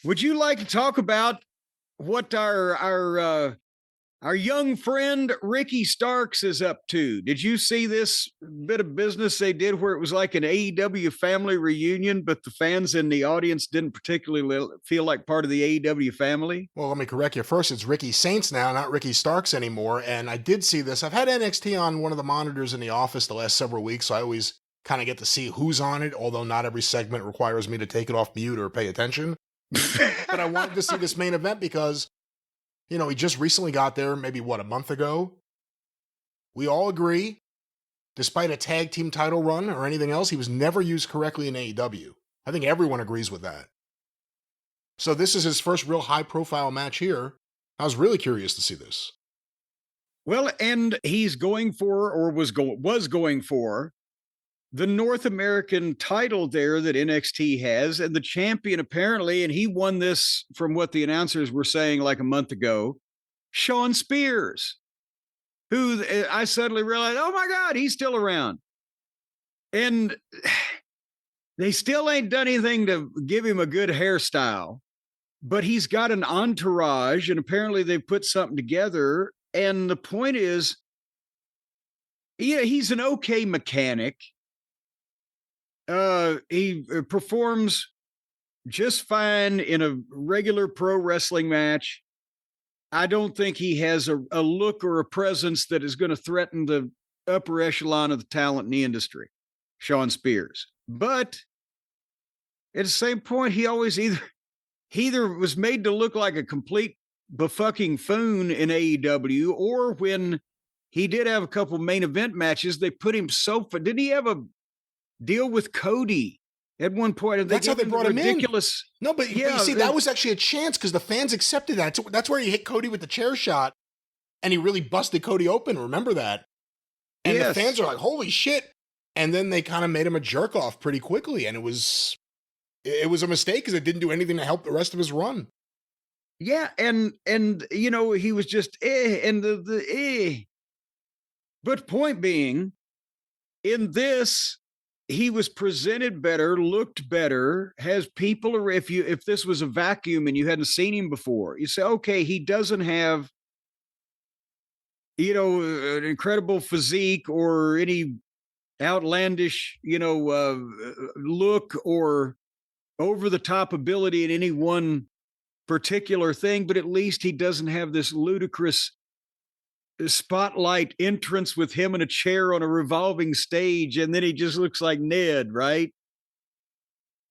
Would you like to talk about what our young friend Ricky Starks is up to? Did you see this bit of business they did where it was like an AEW family reunion, but the fans in the audience didn't particularly feel like part of the AEW family? Well, let me correct you. First, it's Ricky Saints now, not Ricky Starks anymore. And I did see this. I've had NXT on one of the monitors in the office the last several weeks, so I always kind of get to see who's on it, although not every segment requires me to take it off mute or pay attention. But I wanted to see this main event because, you know, he just recently got there, maybe a month ago. We all agree, despite a tag team title run or anything else, he was never used correctly in AEW. I think everyone agrees with that. So this is his first real high-profile match here. I was really curious to see this. Well, and he's going for, or was going for, the North American title there that NXT has, and the champion apparently, and he won this from what the announcers were saying like a month ago, Shawn Spears, who I suddenly realized, oh my God, he's still around. And they still ain't done anything to give him a good hairstyle, but he's got an entourage, and apparently they've put something together. And the point is, yeah, he's an okay mechanic. He performs just fine in a regular pro wrestling match. I don't think he has a look or a presence that is going to threaten the upper echelon of the talent in the industry, Shawn Spears. But at the same point, he always either was made to look like a complete befucking foon in AEW, or when he did have a couple main event matches, they put him so far. Didn't he have a deal with Cody at one point? And that's how they brought him ridiculous. In. No, but you see, that was actually a chance because the fans accepted that. That's where he hit Cody with the chair shot, and he really busted Cody open. Remember that? And the fans are like, holy shit. And then they kind of made him a jerk off pretty quickly. And it was a mistake because it didn't do anything to help the rest of his run. Yeah. And you know, he was just, and the. But point being, in this, he was presented better, looked better, has people. If this was a vacuum and you hadn't seen him before, you say, okay, he doesn't have, you know, an incredible physique or any outlandish, you know, look or over the top ability in any one particular thing, but at least he doesn't have this ludicrous spotlight entrance with him in a chair on a revolving stage, and then he just looks like Ned, right?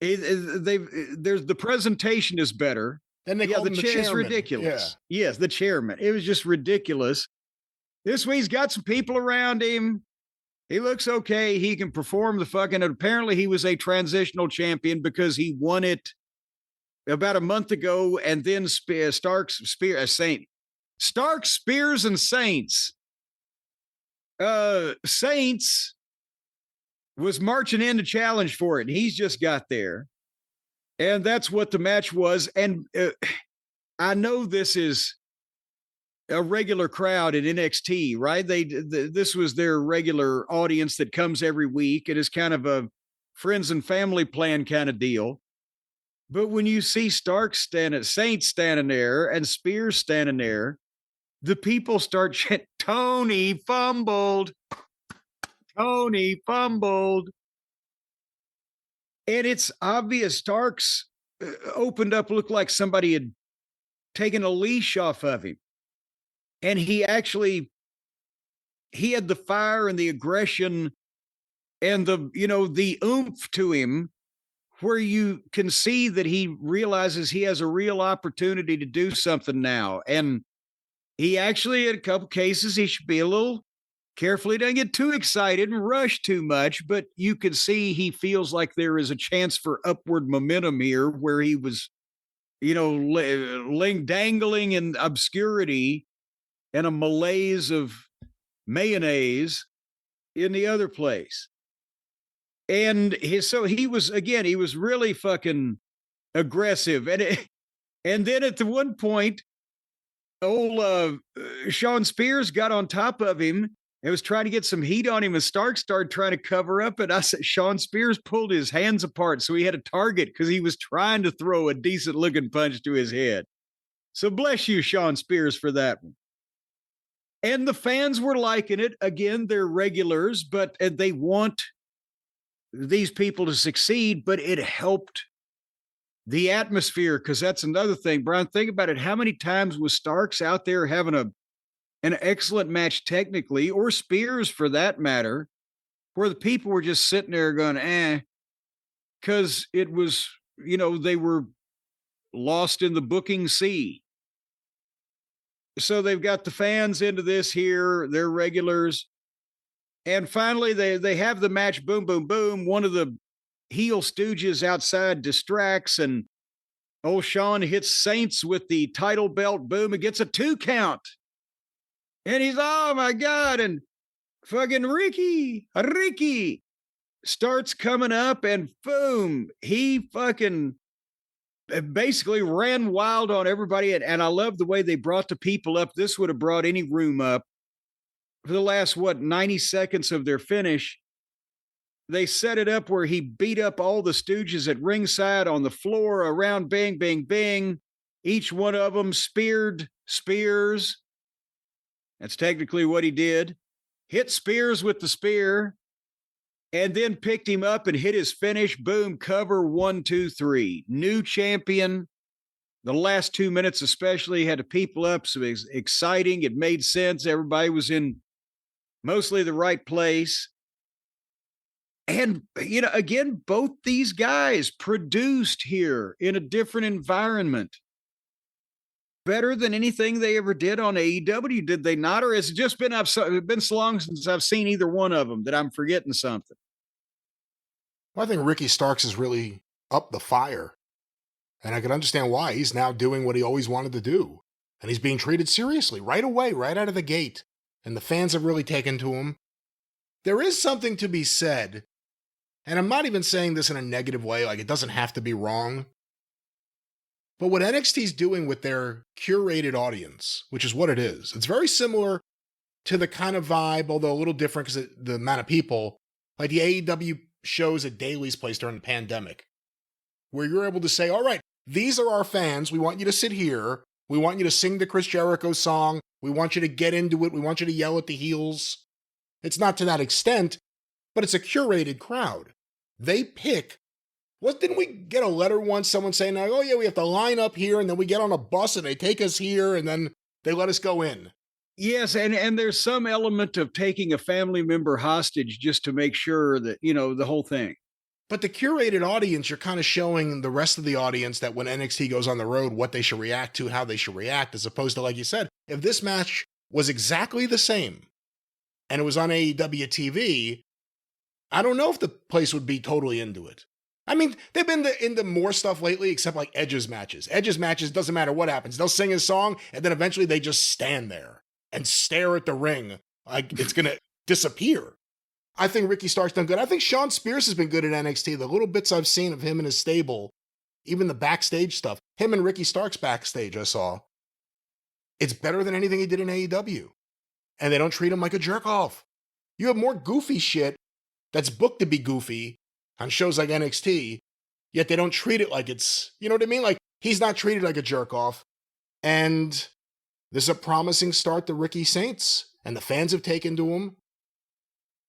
There's the presentation is better. Then they call the chair is ridiculous. Yeah. Yes, the chairman. It was just ridiculous. This week he's got some people around him. He looks okay. He can perform the fucking. Apparently, he was a transitional champion because he won it about a month ago, and then Starks, Spears, and Saints. Saints was marching in to challenge for it, and he's just got there. And that's what the match was. And I know this is a regular crowd in NXT, right? This was their regular audience that comes every week. It is kind of a friends and family plan kind of deal. But when you see Saints standing there and Spears standing there, the people start chanting, Tony fumbled. Tony fumbled. And it's obvious Starks opened up, looked like somebody had taken a leash off of him. And he had the fire and the aggression and the oomph to him, where you can see that he realizes he has a real opportunity to do something now. And he actually, in a couple cases, he should be a little careful. He doesn't get too excited and rush too much, but you can see he feels like there is a chance for upward momentum here, where he was, dangling in obscurity and a malaise of mayonnaise in the other place. And he was really fucking aggressive. And then at the one point, old Shawn Spears got on top of him It was trying to get some heat on him, and Stark started trying to cover up it. I said Shawn Spears pulled his hands apart so he had a target because he was trying to throw a decent looking punch to his head. So bless you, Shawn Spears, for that one. And the fans were liking it. Again, they're regulars, but they want these people to succeed, but it helped the atmosphere because that's another thing. Brian, think about it. How many times was Starks out there having an excellent match technically, or Spears for that matter, where the people were just sitting there going, because it was, they were lost in the booking sea. So they've got the fans into this here, they're regulars. And finally, they have the match, boom, boom, boom. One of the heel stooges outside distracts, and old Shawn hits Saints with the title belt, boom, and gets a 2 count. And he's, oh my God, and fucking Ricky starts coming up, and boom, he fucking basically ran wild on everybody. And I love the way they brought the people up. This would have brought any room up. For the last, 90 seconds of their finish, they set it up where he beat up all the Stooges at ringside on the floor around, bang, bang, bang. Each one of them speared Spears. That's technically what he did. Hit Spears with the spear, and then picked him up and hit his finish. Boom, cover, 1, 2, 3. New champion. The last 2 minutes especially had the people up, so it was exciting. It made sense. Everybody was in mostly the right place. And, again, both these guys produced here in a different environment. Better than anything they ever did on AEW, did they not? Or has it just been so long since I've seen either one of them that I'm forgetting something? Well, I think Ricky Starks has really upped the fire. And I can understand why. He's now doing what he always wanted to do. And he's being treated seriously right away, right out of the gate. And the fans have really taken to him. There is something to be said, and I'm not even saying this in a negative way, like it doesn't have to be wrong. But what NXT's doing with their curated audience, which is what it is, it's very similar to the kind of vibe, although a little different because the amount of people, like the AEW shows at Daly's place during the pandemic, where you're able to say, all right, these are our fans. We want you to sit here. We want you to sing the Chris Jericho song. We want you to get into it. We want you to yell at the heels. It's not to that extent, but it's a curated crowd. They pick. Didn't we get a letter once, someone saying, oh yeah, we have to line up here, and then we get on a bus and they take us here, and then they let us go in. Yes, and there's some element of taking a family member hostage just to make sure that, the whole thing. But the curated audience, you're kind of showing the rest of the audience that when NXT goes on the road, what they should react to, how they should react, as opposed to, like you said, if this match was exactly the same and it was on AEW TV, I don't know if the place would be totally into it. I mean, they've been into more stuff lately, except like Edge's matches. Edge's matches, doesn't matter what happens. They'll sing his song, and then eventually they just stand there and stare at the ring like it's going to disappear. I think Ricky Stark's done good. I think Shawn Spears has been good at NXT. The little bits I've seen of him and his stable, even the backstage stuff, him and Ricky Stark's backstage I saw, it's better than anything he did in AEW. And they don't treat him like a jerk-off. You have more goofy shit that's booked to be goofy on shows like NXT, yet they don't treat it like it's, you know what I mean? Like, he's not treated like a jerk-off. And this is a promising start to Ricky Saints, and the fans have taken to him.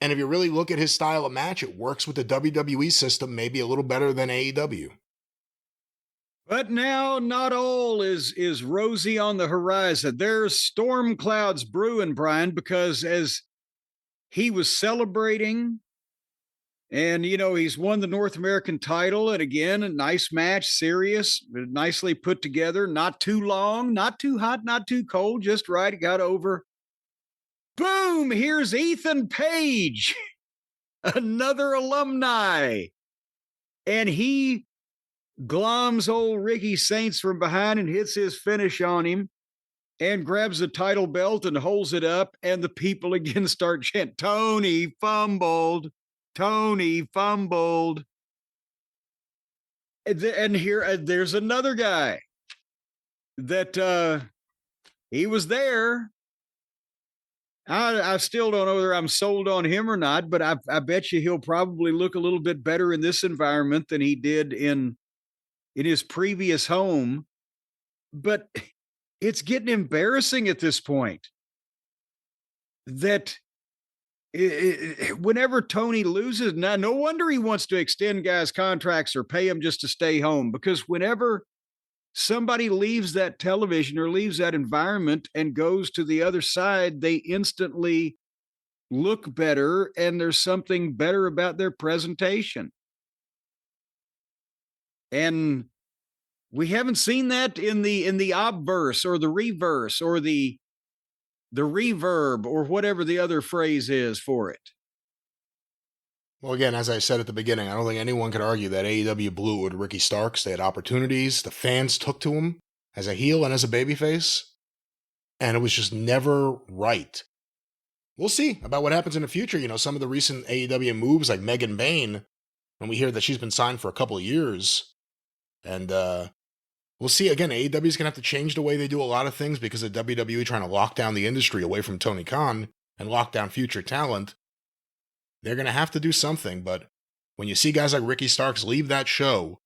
And if you really look at his style of match, it works with the WWE system maybe a little better than AEW. But now not all is rosy on the horizon. There's storm clouds brewing, Brian, because as he was celebrating, and, he's won the North American title. And again, a nice match, serious, nicely put together, not too long, not too hot, not too cold, just right. It got over. Boom, here's Ethan Page, another alumni. And he gloms old Ricky Saints from behind and hits his finish on him and grabs the title belt and holds it up. And the people again start chanting, Tony fumbled. Tony fumbled. And here, there's another guy that he was there. I still don't know whether I'm sold on him or not, but I bet you he'll probably look a little bit better in this environment than he did in his previous home. But it's getting embarrassing at this point that whenever Tony loses, now no wonder he wants to extend guys' contracts or pay them just to stay home, because whenever somebody leaves that television or leaves that environment and goes to the other side, they instantly look better and there's something better about their presentation. And we haven't seen that in the obverse or the reverse or the reverb or whatever the other phrase is for it. Well, again, as I said at the beginning, I don't think anyone could argue that AEW blew it with Ricky Starks. They had opportunities. The fans took to him as a heel and as a babyface. And it was just never right. We'll see about what happens in the future. You know, some of the recent AEW moves, like Megan Bayne, when we hear that she's been signed for a couple of years. And we'll see. Again, AEW is going to have to change the way they do a lot of things because of WWE trying to lock down the industry away from Tony Khan and lock down future talent. They're going to have to do something. But when you see guys like Ricky Starks leave that show,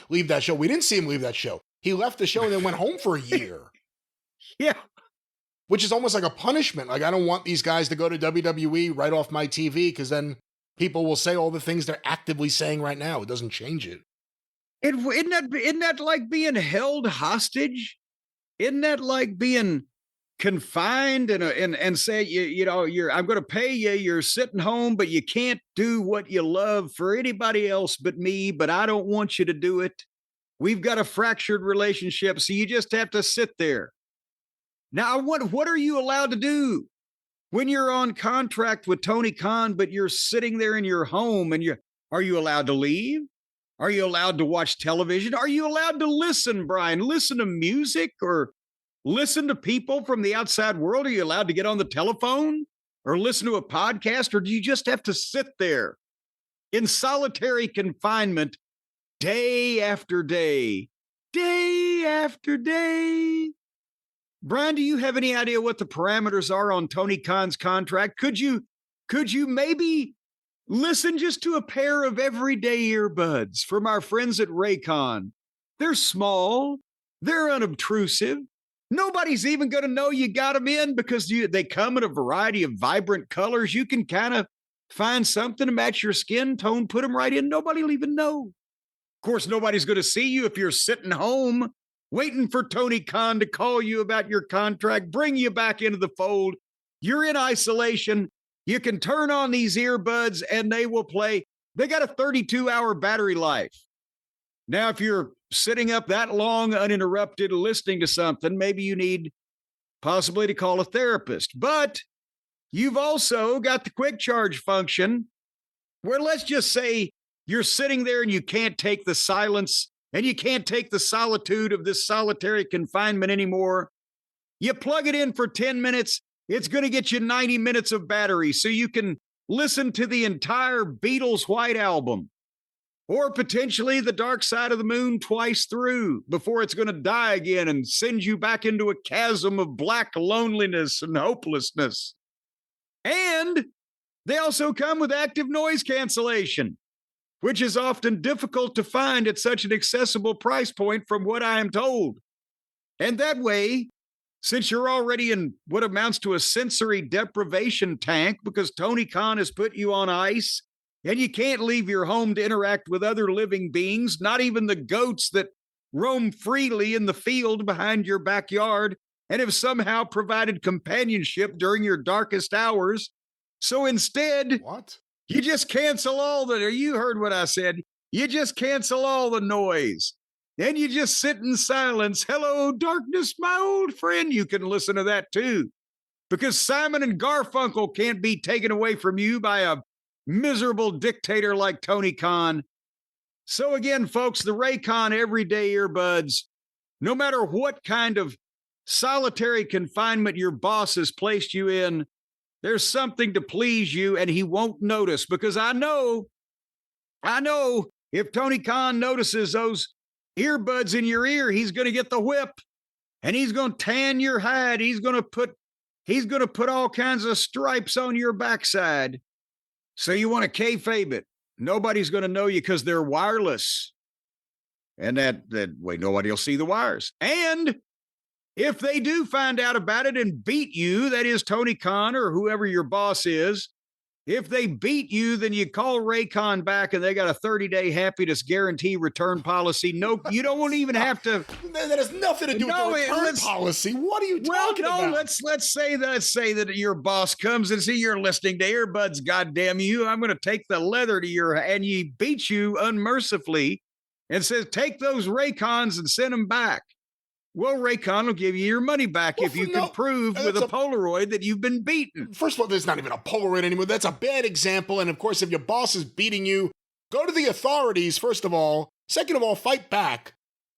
we didn't see him leave that show. He left the show and then went home for a year. Yeah. Which is almost like a punishment. Like, I don't want these guys to go to WWE right off my TV because then people will say all the things they're actively saying right now. It doesn't change it. Isn't that like being held hostage? Isn't that like being confined and say I'm going to pay you, you're sitting home, but you can't do what you love for anybody else but me, but I don't want you to do it. We've got a fractured relationship, so you just have to sit there. Now, what are you allowed to do when you're on contract with Tony Khan, but you're sitting there in your home and are you allowed to leave? Are you allowed to watch television? Are you allowed to listen, Brian? Listen to music or listen to people from the outside world? Are you allowed to get on the telephone or listen to a podcast? Or do you just have to sit there in solitary confinement day after day, day after day? Brian, do you have any idea what the parameters are on Tony Khan's contract? Could you maybe listen just to a pair of everyday earbuds from our friends at Raycon? They're small, they're unobtrusive. Nobody's even going to know you got them in because they come in a variety of vibrant colors. You can kind of find something to match your skin tone, put them right in. Nobody will even know. Of course, nobody's going to see you if you're sitting home waiting for Tony Khan to call you about your contract, bring you back into the fold. You're in isolation. You can turn on these earbuds and they will play. They got a 32-hour battery life. Now, if you're sitting up that long uninterrupted listening to something, maybe you need possibly to call a therapist. But you've also got the quick charge function where, let's just say you're sitting there and you can't take the silence and you can't take the solitude of this solitary confinement anymore. You plug it in for 10 minutes. It's going to get you 90 minutes of battery so you can listen to the entire Beatles White Album or potentially The Dark Side of the Moon twice through before it's going to die again and send you back into a chasm of black loneliness and hopelessness. And they also come with active noise cancellation, which is often difficult to find at such an accessible price point from what I am told. And that way, since you're already in what amounts to a sensory deprivation tank because Tony Khan has put you on ice and you can't leave your home to interact with other living beings, not even the goats that roam freely in the field behind your backyard and have somehow provided companionship during your darkest hours. So instead, What? you just cancel you heard what I said. You just cancel all the noise. And you just sit in silence. Hello, darkness, my old friend. You can listen to that too. Because Simon and Garfunkel can't be taken away from you by a miserable dictator like Tony Khan. So again, folks, the Raycon everyday earbuds, no matter what kind of solitary confinement your boss has placed you in, there's something to please you, and he won't notice because I know if Tony Khan notices those earbuds in your ear, he's going to get the whip and he's going to tan your hide. He's going to put He's going to put all kinds of stripes on your backside. So you want to kayfabe it. Nobody's going to know you because they're wireless. And that way, nobody will see the wires. And if they do find out about it and beat you, that is Tony Khan or whoever your boss is, if they beat you, then you call Raycon back and they got a 30-day happiness guarantee return policy. No, you don't even have to. That has nothing to do with the return policy. What are you talking about? Let's say that your boss comes and see you're listening to earbuds. Goddamn you! I'm going to take the leather to your and he beats you unmercifully, and says take those Raycons and send them back. Well, Raycon will give you your money back if you can prove with a Polaroid that you've been beaten. First of all, there's not even a Polaroid anymore. That's a bad example. And of course, if your boss is beating you, go to the authorities, first of all. Second of all, fight back.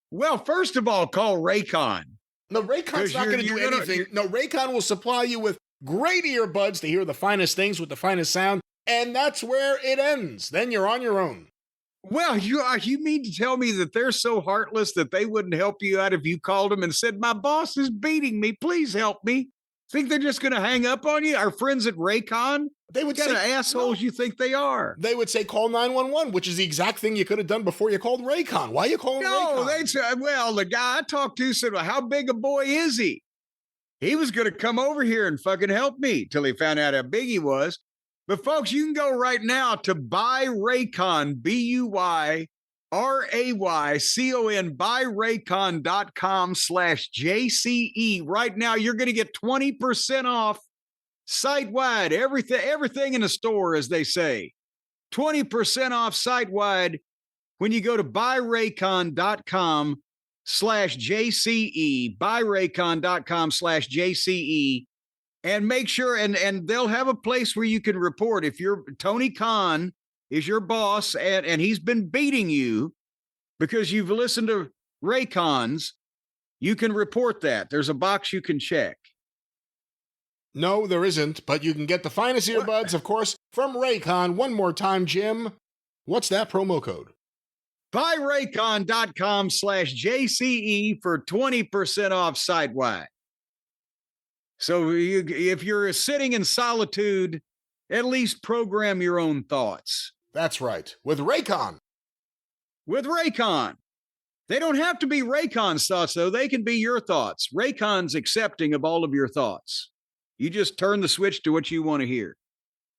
Well, first of all, call Raycon. No, Raycon's not going to do anything. No, Raycon will supply you with great earbuds to hear the finest things with the finest sound. And that's where it ends. Then you're on your own. Well, you mean to tell me that they're so heartless that they wouldn't help you out if you called them and said, my boss is beating me. Please help me. Think they're just going to hang up on you? Our friends at Raycon? They would say, assholes you think they are. They would say, call 911, which is the exact thing you could have done before you called Raycon. Why are you calling Raycon? No, they'd say, well, the guy I talked to said, well, how big a boy is he? He was going to come over here and fucking help me till he found out how big he was. But folks, you can go right now to BuyRaycon, BuyRaycon, buyraycon.com/JCE. Right now, you're going to get 20% off site-wide. Everything in the store, as they say. 20% off site-wide when you go to buyraycon.com/JCE, buyraycon.com/JCE. And make sure, and they'll have a place where you can report if Tony Khan is your boss and he's been beating you because you've listened to Raycons, you can report that. There's a box you can check. No, there isn't, but you can get the finest earbuds, of course, from Raycon. One more time, Jim. What's that promo code? BuyRaycon.com/JCE for 20% off site-wide. So if you're sitting in solitude, at least program your own thoughts. That's right. With Raycon. With Raycon. They don't have to be Raycon's thoughts, though. They can be your thoughts. Raycon's accepting of all of your thoughts. You just turn the switch to what you want to hear.